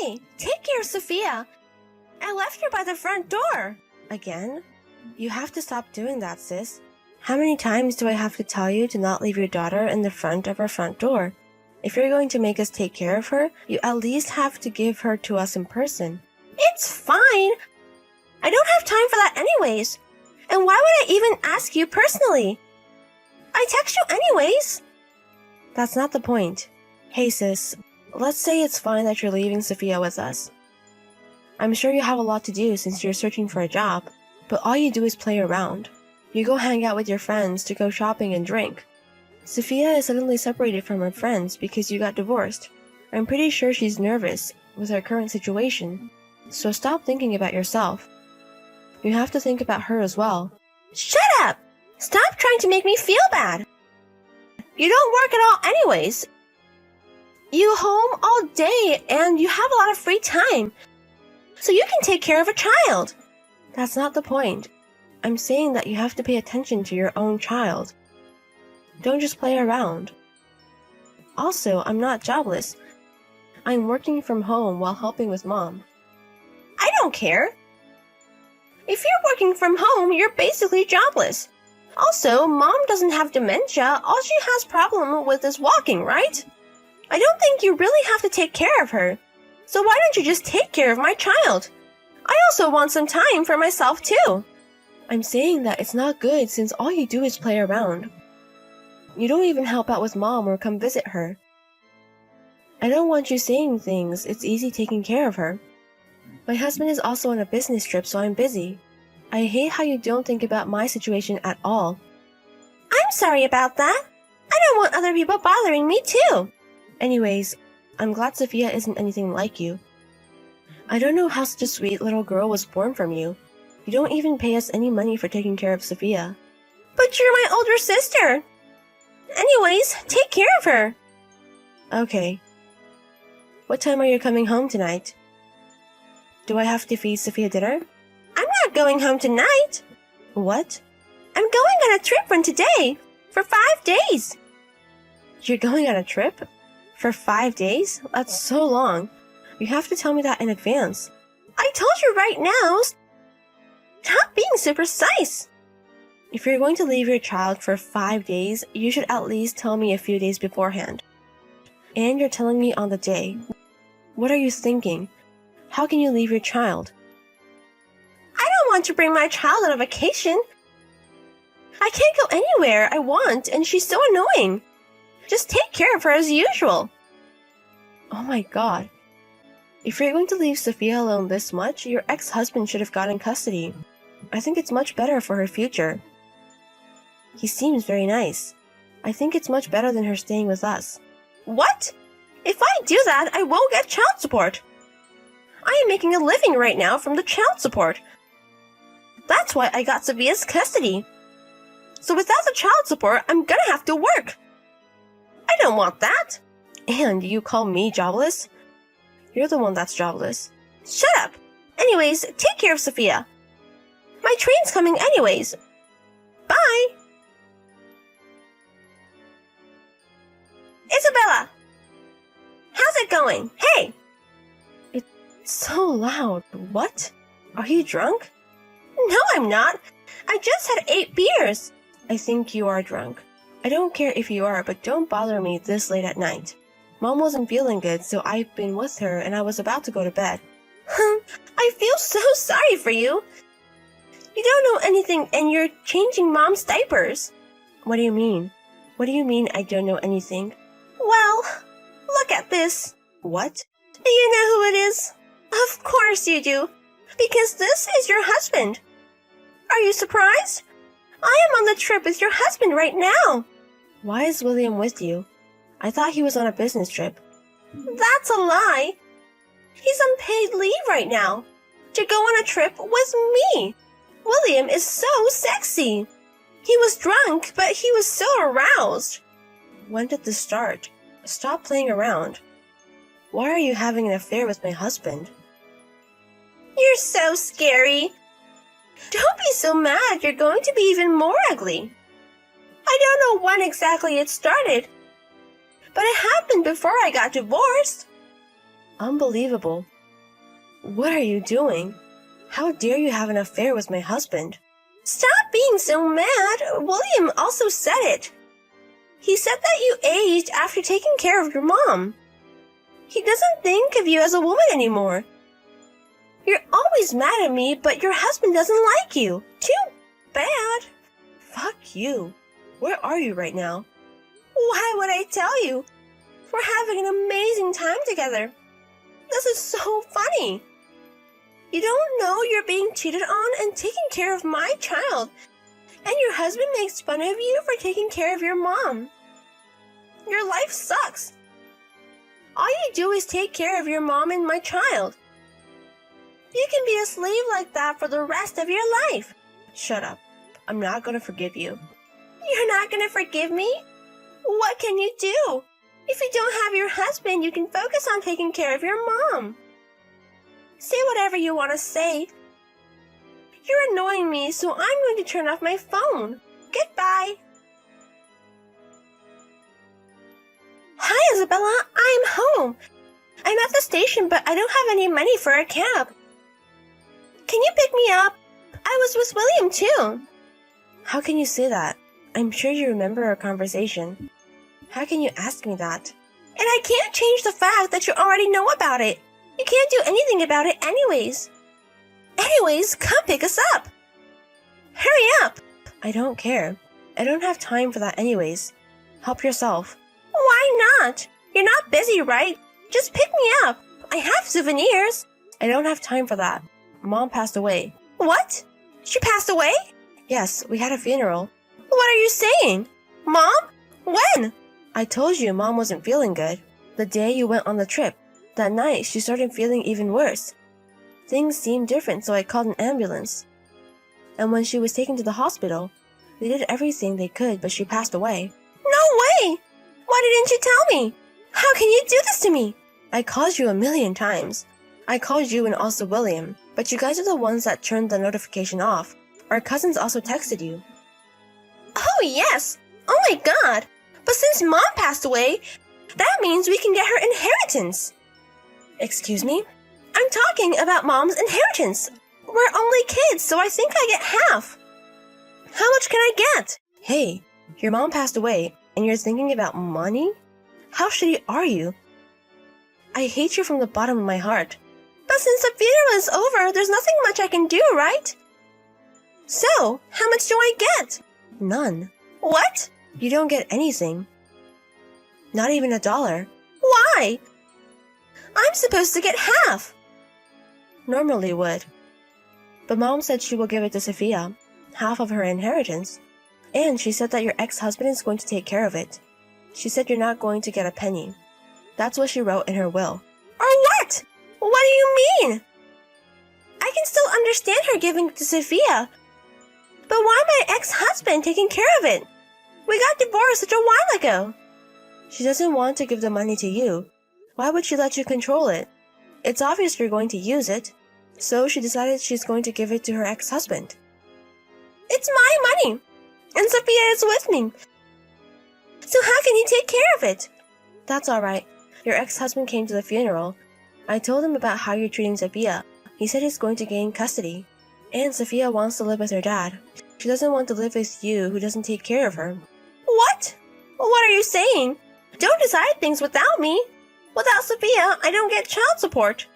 Hey, take care of Sophia. I left her by the front door. Again? You have to stop doing that, sis. How many times do I have to tell you to not leave your daughter in the front of our front door? If you're going to make us take care of her, you at least have to give her to us in person. It's fine. I don't have time for that anyways. And why would I even ask you personally? I text you anyways. That's not the point. Hey sis, let's say it's fine that you're leaving Sophia with us. I'm sure you have a lot to do since you're searching for a job, but all you do is play around. You go hang out with your friends to go shopping and drink. Sophia is suddenly separated from her friends because you got divorced. I'm pretty sure she's nervous with her current situation. So stop thinking about yourself. You have to think about her as well. Shut up! Stop trying to make me feel bad! You don't work at all anyways. You home all day and you have a lot of free time. So you can take care of a child. That's not the point. I'm saying that you have to pay attention to your own child. Don't just play around. Also, I'm not jobless. I'm working from home while helping with mom. I don't care. If you're working from home, you're basically jobless. Also, mom doesn't have dementia. All she has problem with is walking, right? I don't think you really have to take care of her. So why don't you just take care of my child? I also want some time for myself too. I'm saying that it's not good since all you do is play around. You don't even help out with mom or come visit her. I don't want you saying things. It's easy taking care of her. My husband is also on a business trip, so I'm busy. I hate how you don't think about my situation at all. I'm sorry about that. I don't want other people bothering me too. Anyways, I'm glad Sophia isn't anything like you. I don't know how such a sweet little girl was born from you. You don't even pay us any money for taking care of Sophia. But you're my older sister. Anyways, take care of her. Okay. What time are you coming home tonight? Do I have to feed Sophia dinner? I'm not going home tonight. What? I'm going on a trip from today. For 5 days. You're going on a trip? For 5 days? That's so long. You have to tell me that in advance. I told you right now. Stop being so precise. If you're going to leave your child for 5 days, you should at least tell me a few days beforehand. And you're telling me on the day. What are you thinking? How can you leave your child? I don't want to bring my child on a vacation. I can't go anywhere I want, and she's so annoying. Just take care of her as usual. Oh my god. If you're going to leave Sophia alone this much, your ex-husband should have gotten custody. I think it's much better for her future. He seems very nice. I think it's much better than her staying with us. What? If I do that, I won't get child support. I am making a living right now from the child support. That's why I got Sophia's custody. So without the child support, I'm gonna have to work. I don't want that. And you call me jobless? You're the one that's jobless. Shut up. Anyways, take care of Sophia. My train's coming anyways. Bye. Isabella! How's it going? Hey! It's so loud. What? Are you drunk? No, I'm not. I just had 8 beers. I think you are drunk. I don't care if you are, but don't bother me this late at night. Mom wasn't feeling good, so I've been with her and I was about to go to bed. I feel so sorry for you. You don't know anything and you're changing Mom's diapers. What do you mean? What do you mean I don't know anything? Well, look at this. What? Do you know who it is? Of course you do. Because this is your husband. Are you surprised? I am on the trip with your husband right now. Why is William with you? I thought he was on a business trip. That's a lie. He's on paid leave right now. To go on a trip with me. William is so sexy. He was drunk, but he was so aroused. When did this start? Stop playing around. Why are you having an affair with my husband? You're so scary. Don't be so mad. You're going to be even more ugly. I don't know when exactly it started, but it happened before I got divorced. Unbelievable. What are you doing? How dare you have an affair with my husband? Stop being so mad. William also said it. He said that you aged after taking care of your mom. He doesn't think of you as a woman anymore. You're always mad at me, but your husband doesn't like you. Too bad. Fuck you. Where are you right now? Why would I tell you? We're having an amazing time together. This is so funny. You don't know you're being cheated on and taking care of my child, and your husband makes fun of you for taking care of your mom. Your life sucks. All you do is take care of your mom and my child. You can be a slave like that for the rest of your life. Shut up. I'm not going to forgive you. You're not going to forgive me? What can you do? If you don't have your husband, you can focus on taking care of your mom. Say whatever you want to say. You're annoying me, so I'm going to turn off my phone. Goodbye. Hi, Isabella. I'm home. I'm at the station, but I don't have any money for a cab. Can you pick me up? I was with William, too. How can you say that? I'm sure you remember our conversation. How can you ask me that? And I can't change the fact that you already know about it. You can't do anything about it anyways. Anyways, come pick us up. Hurry up. I don't care. I don't have time for that anyways. Help yourself. Why not? You're not busy, right? Just pick me up. I have souvenirs. I don't have time for that. Mom passed away. What? She passed away? Yes, we had a funeral. What are you saying? Mom? When? I told you Mom wasn't feeling good. The day you went on the trip. That night, she started feeling even worse. Things seemed different, so I called an ambulance. And when she was taken to the hospital, they did everything they could, but she passed away. No way! Why didn't you tell me? How can you do this to me? I called you a million times. I called you and also William, but you guys are the ones that turned the notification off. Our cousins also texted you. Oh yes! Oh my god! But since Mom passed away, that means we can get her inheritance. Excuse me? I'm talking about Mom's inheritance. We're only kids, so I think I get half. How much can I get? Hey, your mom passed away, and you're thinking about money? How shitty are you? I hate you from the bottom of my heart. But since the funeral is over, there's nothing much I can do, right? So, how much do I get? None. What? You don't get anything. Not even $1. Why? I'm supposed to get half. Normally would. But Mom said she will give it to Sophia, half of her inheritance. And she said that your ex-husband is going to take care of it. She said you're not going to get a penny. That's what she wrote in her will. Or what? What do you mean? I can still understand her giving it to Sophia. But why my ex-husband taking care of it? We got divorced such a while ago. She doesn't want to give the money to you. Why would she let you control it? It's obvious you're going to use it. So she decided she's going to give it to her ex-husband. It's my money. And Sophia is with me. So how can you take care of it? That's alright. Your ex-husband came to the funeral. I told him about how you're treating Sophia. He said he's going to gain custody. And Sophia wants to live with her dad. She doesn't want to live with you who doesn't take care of her. What? What are you saying? Don't decide things without me. Without Sophia, I don't get child support.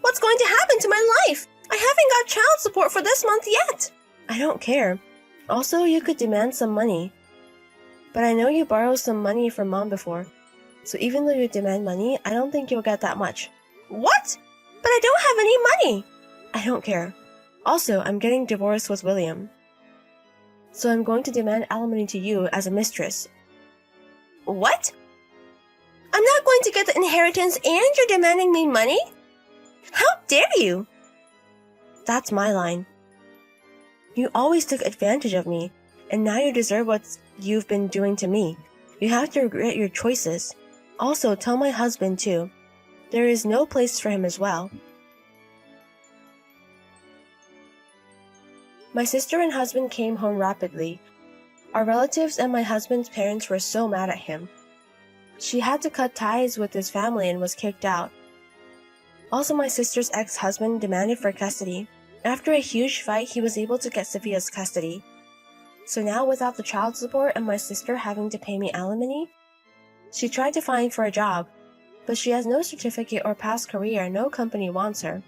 What's going to happen to my life? I haven't got child support for this month yet. I don't care. Also, you could demand some money. But I know you borrowed some money from Mom before. So even though you demand money, I don't think you'll get that much. What? But I don't have any money. I don't care. Also, I'm getting divorced with William. So I'm going to demand alimony to you as a mistress. What? I'm not going to get the inheritance and you're demanding me money? How dare you? That's my line. You always took advantage of me, and now you deserve what you've been doing to me. You have to regret your choices. Also, tell my husband too. There is no place for him as well. My sister and husband came home rapidly. Our relatives and my husband's parents were so mad at him. She had to cut ties with his family and was kicked out. Also, my sister's ex-husband demanded for custody. After a huge fight, he was able to get Sophia's custody. So now, without the child support and my sister having to pay me alimony, she tried to find for a job, but she has no certificate or past career. No company wants her.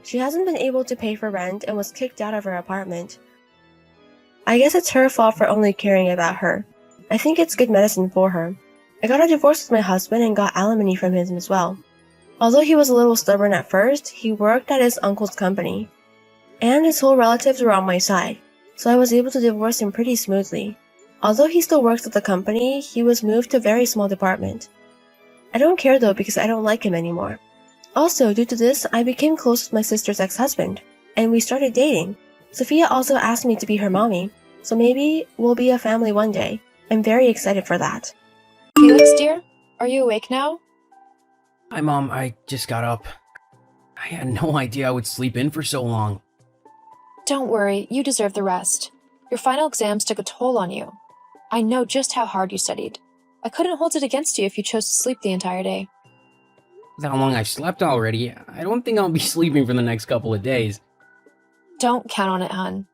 She hasn't been able to pay for rent and was kicked out of her apartment. I guess it's her fault for only caring about her. I think it's good medicine for her. I got a divorce with my husband and got alimony from him as well. Although he was a little stubborn at first, he worked at his uncle's company, and his whole relatives were on my side, so I was able to divorce him pretty smoothly. Although he still works at the company, he was moved to a very small department. I don't care though because I don't like him anymore. Also, due to this, I became close with my sister's ex-husband, and we started dating. Sophia also asked me to be her mommy, so maybe we'll be a family one day. I'm very excited for that. Felix, dear, are you awake now? Hi, Mom. I just got up. I had no idea I would sleep in for so long. Don't worry, you deserve the rest. Your final exams took a toll on you. I know just how hard you studied. I couldn't hold it against you if you chose to sleep the entire day. With how long I've slept already, I don't think I'll be sleeping for the next couple of days. Don't count on it, hon.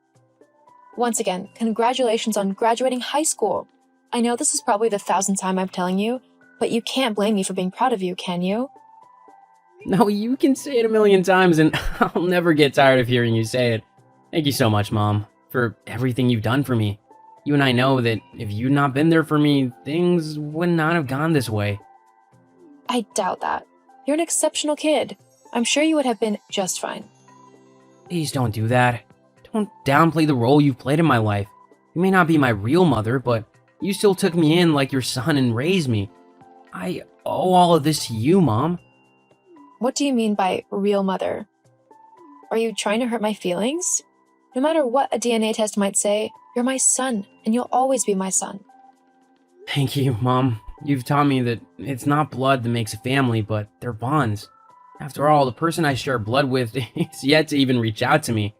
Once again, congratulations on graduating high school. I know this is probably the 1,000th time I'm telling you, but you can't blame me for being proud of you, can you? No, you can say it a million times and I'll never get tired of hearing you say it. Thank you so much, Mom, for everything you've done for me. You and I know that if you'd not been there for me, things would not have gone this way. I doubt that. You're an exceptional kid. I'm sure you would have been just fine. Please don't do that. Don't downplay the role you've played in my life. You may not be my real mother, but you still took me in like your son and raised me. I owe all of this to you, Mom. What do you mean by real mother? Are you trying to hurt my feelings? No matter what a DNA test might say, you're my son, and you'll always be my son. Thank you, Mom. You've taught me that it's not blood that makes a family, but they're bonds. After all, the person I share blood with is yet to even reach out to me.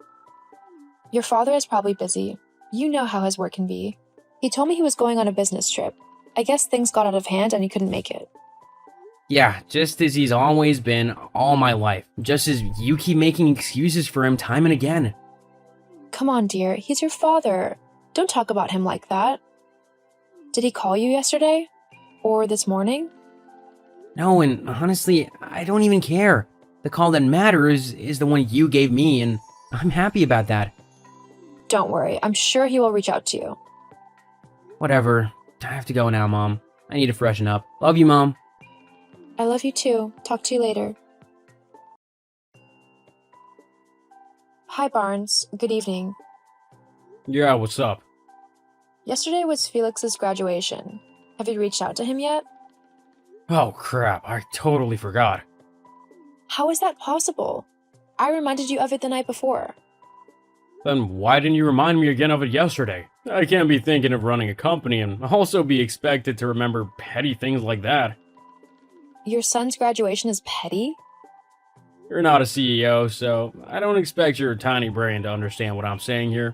Your father is probably busy. You know how his work can be. He told me he was going on a business trip. I guess things got out of hand and he couldn't make it. Yeah, just as he's always been all my life. Just as you keep making excuses for him time and again. Come on, dear. He's your father. Don't talk about him like that. Did he call you yesterday? Or this morning? No, and honestly, I don't even care. The call that matters is the one you gave me, and I'm happy about that. Don't worry. I'm sure he will reach out to you. Whatever. I have to go now, Mom. I need to freshen up. Love you, Mom. I love you too. Talk to you later. Hi, Barnes. Good evening. Yeah, what's up? Yesterday was Felix's graduation. Have you reached out to him yet? Oh crap, I totally forgot. How is that possible? I reminded you of it the night before. Then why didn't you remind me again of it yesterday? I can't be thinking of running a company and also be expected to remember petty things like that. Your son's graduation is petty? You're not a CEO, so I don't expect your tiny brain to understand what I'm saying here.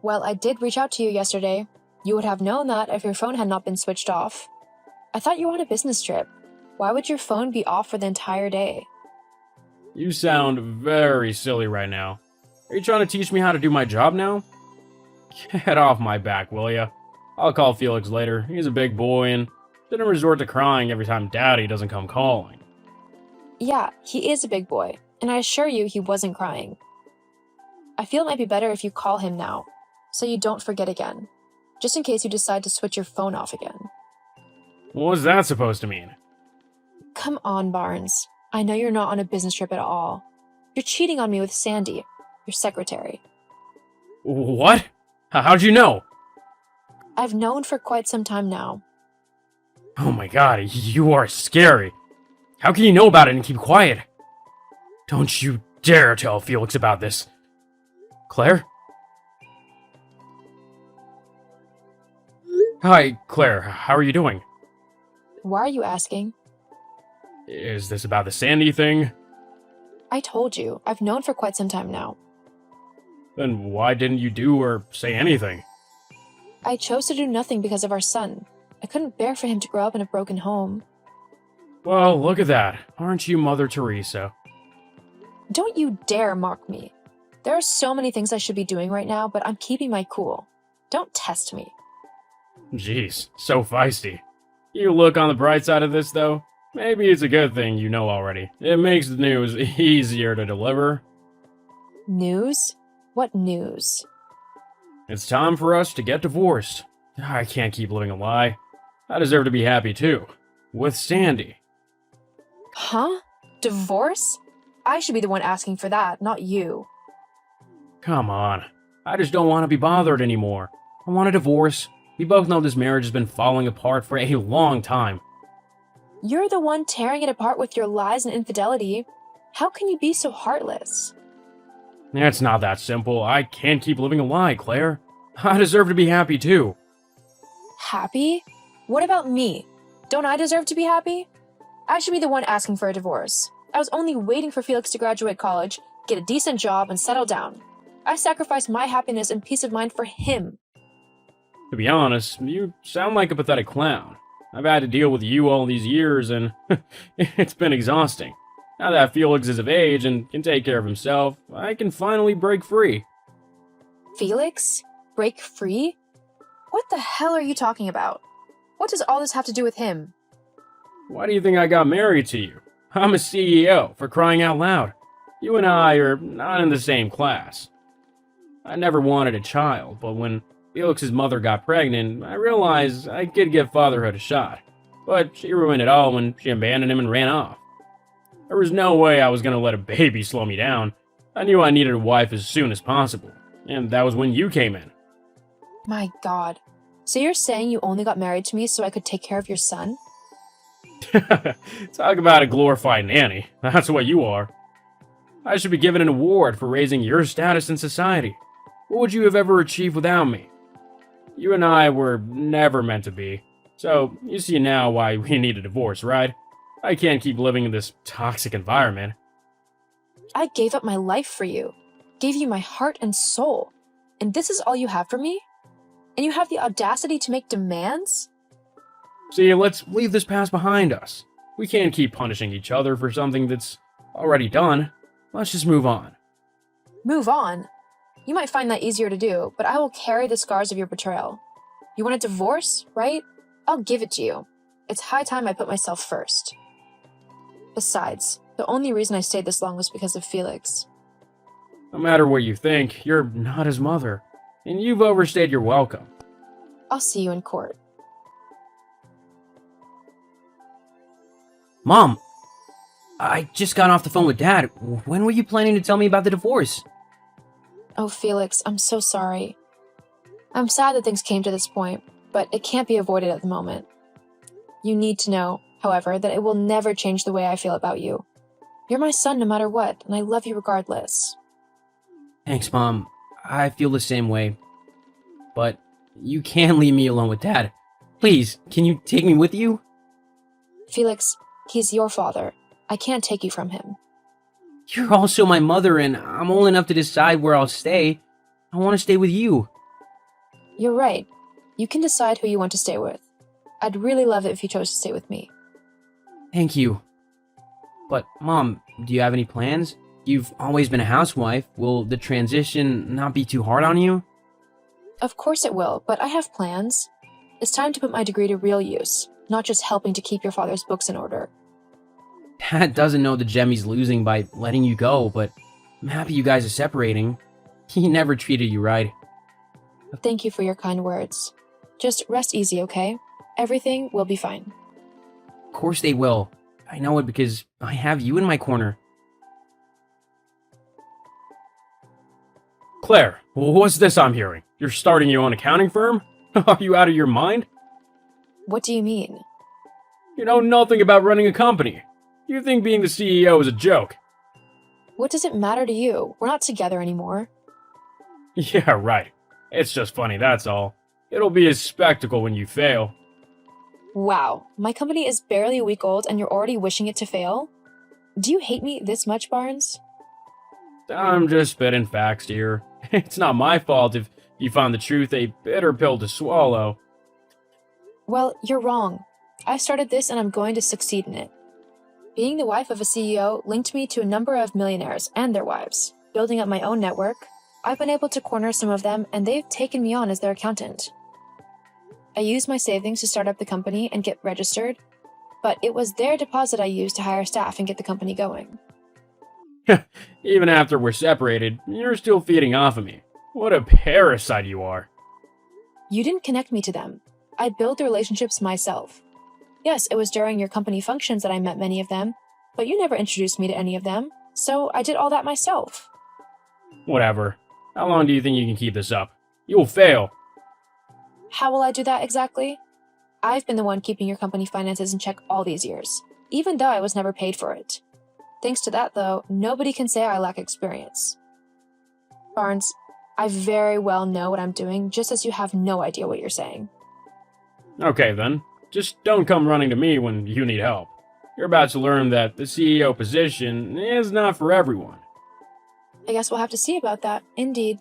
Well, I did reach out to you yesterday. You would have known that if your phone had not been switched off. I thought you were on a business trip. Why would your phone be off for the entire day? You sound very silly right now. Are you trying to teach me how to do my job now? Get off my back, will ya? I'll call Felix later. He's a big boy and didn't resort to crying every time Daddy doesn't come calling. Yeah, he is a big boy, and I assure you he wasn't crying. I feel it might be better if you call him now, so you don't forget again, just in case you decide to switch your phone off again. What's that supposed to mean? Come on, Barnes. I know you're not on a business trip at all. You're cheating on me with Sandy, your secretary. What? How'd you know? I've known for quite some time now. Oh my god, you are scary. How can you know about it and keep quiet? Don't you dare tell Felix about this. Claire? Hi, Claire. How are you doing? Why are you asking? Is this about the Sandy thing? I told you, I've known for quite some time now. Then why didn't you do or say anything? I chose to do nothing because of our son. I couldn't bear for him to grow up in a broken home. Well, look at that. Aren't you Mother Teresa? Don't you dare mock me. There are so many things I should be doing right now, but I'm keeping my cool. Don't test me. Jeez, so feisty. You look on the bright side of this, though. Maybe it's a good thing you know already. It makes the news easier to deliver. News? What news? It's time for us to get divorced. I can't keep living a lie. I deserve to be happy, too. With Sandy. Huh? Divorce? I should be the one asking for that, not you. Come on. I just don't want to be bothered anymore. I want a divorce. We both know this marriage has been falling apart for a long time. You're the one tearing it apart with your lies and infidelity. How can you be so heartless? It's not that simple. I can't keep living a lie, Claire. I deserve to be happy, too. Happy? What about me? Don't I deserve to be happy? I should be the one asking for a divorce. I was only waiting for Felix to graduate college, get a decent job, and settle down. I sacrificed my happiness and peace of mind for him. To be honest, you sound like a pathetic clown. I've had to deal with you all these years, and it's been exhausting. Now that Felix is of age and can take care of himself, I can finally break free. Felix? Break free? What the hell are you talking about? What does all this have to do with him? Why do you think I got married to you? I'm a CEO, for crying out loud. You and I are not in the same class. I never wanted a child, but when Felix's mother got pregnant, I realized I could give fatherhood a shot. But she ruined it all when she abandoned him and ran off. There was no way I was going to let a baby slow me down. I knew I needed a wife as soon as possible, and that was when you came in. My God. So you're saying you only got married to me so I could take care of your son? Talk about a glorified nanny. That's what you are. I should be given an award for raising your status in society. What would you have ever achieved without me? You and I were never meant to be. So, you see now why we need a divorce, right? I can't keep living in this toxic environment. I gave up my life for you, gave you my heart and soul, and this is all you have for me? And you have the audacity to make demands? See, let's leave this past behind us. We can't keep punishing each other for something that's already done. Let's just move on. Move on? You might find that easier to do, but I will carry the scars of your betrayal. You want a divorce, right? I'll give it to you. It's high time I put myself first. Besides, the only reason I stayed this long was because of Felix. No matter what you think, you're not his mother, and you've overstayed your welcome. I'll see you in court. Mom, I just got off the phone with Dad. When were you planning to tell me about the divorce? Oh, Felix, I'm so sorry. I'm sad that things came to this point, but it can't be avoided at the moment. You need to know, however, that it will never change the way I feel about you. You're my son no matter what, and I love you regardless. Thanks, Mom. I feel the same way. But you can't leave me alone with Dad. Please, can you take me with you? Felix, he's your father. I can't take you from him. You're also my mother, and I'm old enough to decide where I'll stay. I want to stay with you. You're right. You can decide who you want to stay with. I'd really love it if you chose to stay with me. Thank you. But, Mom, do you have any plans? You've always been a housewife. Will the transition not be too hard on you? Of course it will, but I have plans. It's time to put my degree to real use, not just helping to keep your father's books in order. Dad doesn't know the gem he's losing by letting you go, but I'm happy you guys are separating. He never treated you right. Thank you for your kind words. Just rest easy, okay? Everything will be fine. Of course they will. I know it because I have you in my corner. Claire, what's this I'm hearing? You're starting your own accounting firm? Are you out of your mind? What do you mean? You know nothing about running a company. You think being the CEO is a joke. What does it matter to you? We're not together anymore. Yeah, right. It's just funny, that's all. It'll be a spectacle when you fail. Wow, my company is barely a week old and you're already wishing it to fail? Do you hate me this much, Barnes? I'm just spitting facts here. It's not my fault if you find the truth a bitter pill to swallow. Well, you're wrong. I started this and I'm going to succeed in it. Being the wife of a CEO linked me to a number of millionaires and their wives. Building up my own network, I've been able to corner some of them, and they've taken me on as their accountant. I used my savings to start up the company and get registered, but it was their deposit I used to hire staff and get the company going. Even after we're separated, you're still feeding off of me. What a parasite you are. You didn't connect me to them. I built the relationships myself. Yes, it was during your company functions that I met many of them, but you never introduced me to any of them, so I did all that myself. Whatever. How long do you think you can keep this up? You'll fail. How will I do that exactly? I've been the one keeping your company finances in check all these years, even though I was never paid for it. Thanks to that, though, nobody can say I lack experience. Barnes, I very well know what I'm doing, just as you have no idea what you're saying. Okay then. Just don't come running to me when you need help. You're about to learn that the CEO position is not for everyone. I guess we'll have to see about that, indeed.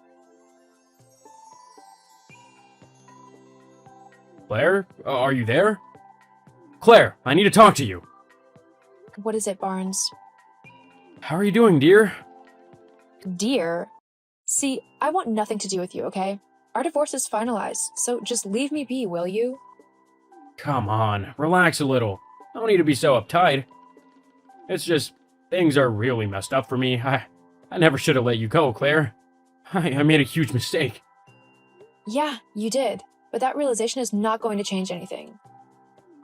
Claire, are you there? Claire, I need to talk to you. What is it, Barnes? How are you doing, dear? Dear? See, I want nothing to do with you, okay? Our divorce is finalized, so just leave me be, will you? Come on, relax a little. No need to be so uptight. It's just, things are really messed up for me. I never should have let you go, Claire. I made a huge mistake. Yeah, you did, but that realization is not going to change anything.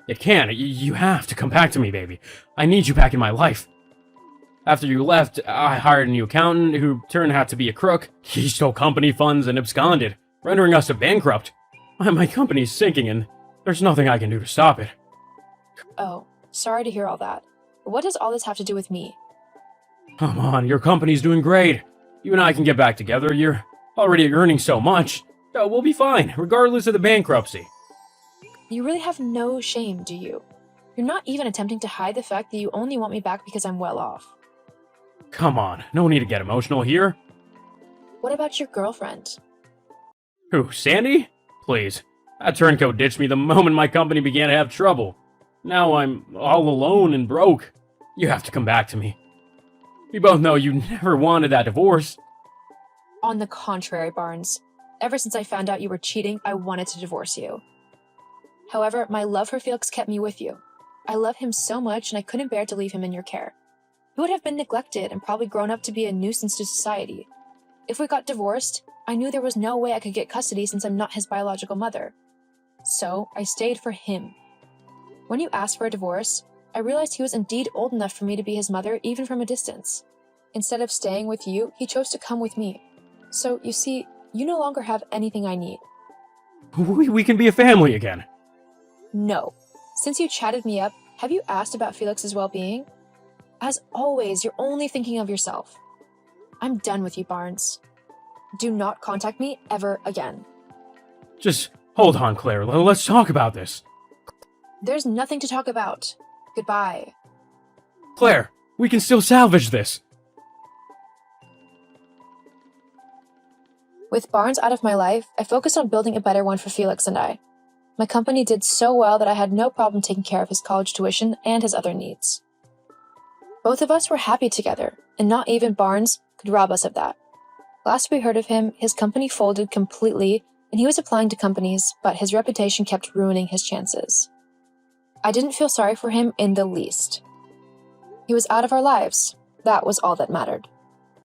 It can. You have to come back to me, baby. I need you back in my life. After you left, I hired a new accountant who turned out to be a crook. He stole company funds and absconded, rendering us bankrupt. My company's sinking and there's nothing I can do to stop it. Oh, sorry to hear all that. But what does all this have to do with me? Come on, your company's doing great. You and I can get back together. You're already earning so much. We'll be fine, regardless of the bankruptcy. You really have no shame, do you? You're not even attempting to hide the fact that you only want me back because I'm well off. Come on, no need to get emotional here. What about your girlfriend? Who, Sandy? Please. That turncoat ditched me the moment my company began to have trouble. Now I'm all alone and broke. You have to come back to me. We both know you never wanted that divorce. On the contrary, Barnes. Ever since I found out you were cheating, I wanted to divorce you. However, my love for Felix kept me with you. I love him so much and I couldn't bear to leave him in your care. He would have been neglected and probably grown up to be a nuisance to society. If we got divorced, I knew there was no way I could get custody since I'm not his biological mother. So, I stayed for him. When you asked for a divorce, I realized he was indeed old enough for me to be his mother even from a distance. Instead of staying with you, he chose to come with me. So, you see, you no longer have anything I need. We can be a family again. No. Since you chatted me up, have you asked about Felix's well-being? As always, you're only thinking of yourself. I'm done with you, Barnes. Do not contact me ever again. Just hold on, Claire. Let's talk about this. There's nothing to talk about. Goodbye. Claire, we can still salvage this. With Barnes out of my life, I focused on building a better one for Felix and I. My company did so well that I had no problem taking care of his college tuition and his other needs. Both of us were happy together, and not even Barnes could rob us of that. Last we heard of him, his company folded completely, and he was applying to companies, but his reputation kept ruining his chances. I didn't feel sorry for him in the least. He was out of our lives. That was all that mattered.